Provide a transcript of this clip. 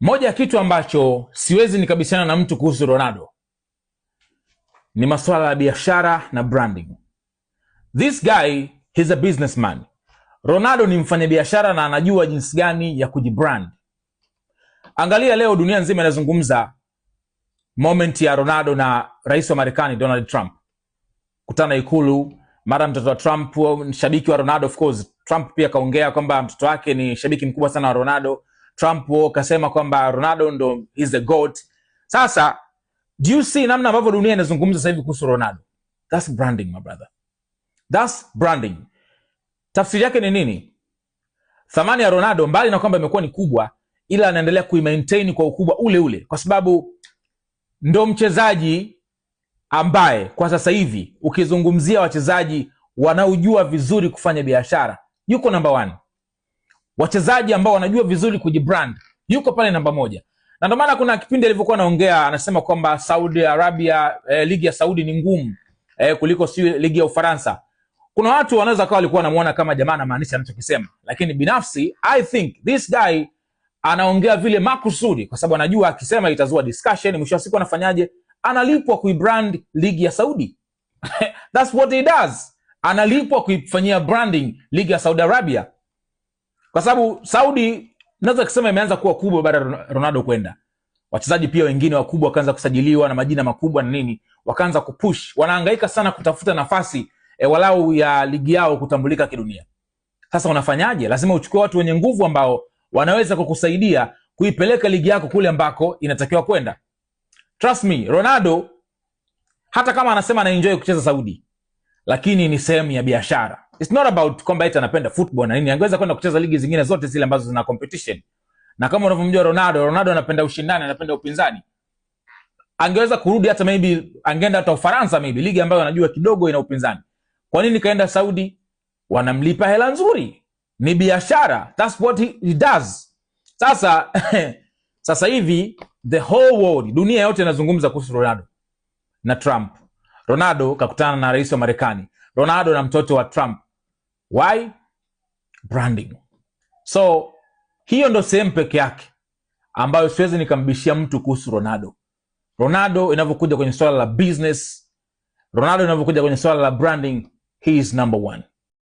Moja ya kitu ambacho siwezi nikabishana na mtu kuhusu Ronaldo ni masuala ya biashara na branding. This guy, he's a businessman. Ronaldo ni mfanyabiashara na anajua jinsi gani ya kujibrand. Angalia leo dunia nzima inazungumza moment ya Ronaldo na rais wa Marekani Donald Trump. Kutana Ikulu, mara mtoto wa Trump ni shabiki wa Ronaldo, of course. Trump pia kaongea kwamba mtoto wake ni shabiki mkubwa sana wa Ronaldo. Trump kasema kwamba Ronaldo ndo is the GOAT. Sasa, do you see namna ambavyo dunia inazungumza sasa hivi kuhusu Ronaldo? That's branding, my brother. That's branding. Tafsiri yake ni nini? Thamani ya Ronaldo mbali na kwamba imekuwa ni kubwa, ila anaendelea kuimaintain kwa ukubwa ule ule, kwa sababu ndo mchezaji ambaye kwa sasa hivi ukizungumzia wachezaji wanaojua vizuri kufanya biashara, yuko number 1. Wachezaji ambao wanajua vizuri kujibrand, yuko pale namba 1. Na ndio maana kuna kipindi alivyokuwa anaongea anasema kwamba Saudi Arabia, ligi ya Saudi ni ngumu kuliko ligi ya Ufaransa. Kuna watu wanaweza kawa walikuwa wanamuona kama jamaa anamaanisha anachokisema, lakini binafsi I think this guy anaongea vile makusudi, kwa sababu anajua akisema itazua discussion, mwisho wa siku anafanyaje? Analipwa kuibrand ligi ya Saudi. That's what he does. Analipwa kuifanyia branding ligi ya Saudi Arabia. Kwa sababu Saudi naweza kusema imeanza kuwa kubwa baada ya Ronaldo kwenda. Wachezaji pia wengine wakubwa wakaanza kusajiliwa na majina makubwa na nini, wakaanza kupush. Wanahangaika sana kutafuta nafasi walau ya ligi yao kutambulika kidunia. Sasa unafanyaje? Lazima uchukue watu wenye nguvu ambao wanaweza kukusaidia kuipeleka ligi yako kule ambako inatakiwa kwenda. Trust me, Ronaldo hata kama anasema ana enjoy kucheza Saudi, lakini ni sehemu ya biashara. It's not about kwamba eti anapenda football na nini. Angeweza kwenda kucheza ligi zingine zote zile ambazo zina competition. Na kama unavyomjua Ronaldo anapenda ushindani, anapenda upinzani. Angeweza kurudi hata maybe angeenda hata Ufaransa, maybe ligi ambayo anajua kidogo ina upinzani. Kwa nini kaenda Saudi? Wanamlipa hela nzuri. Ni biashara. That's what he does. Sasa hivi the whole world, dunia yote inazungumza kuhusu Ronaldo na Trump. Ronaldo kakutana na rais wa Marekani. Ronaldo na mtoto wa Trump. Why? Branding. So, hiyo ndo sehemu peke yake ambayo siwezi nikambishia mtu kuhusu Ronaldo. Ronaldo inavyokuja kwenye swala la business, Ronaldo inavyokuja kwenye swala la branding, he is number 1.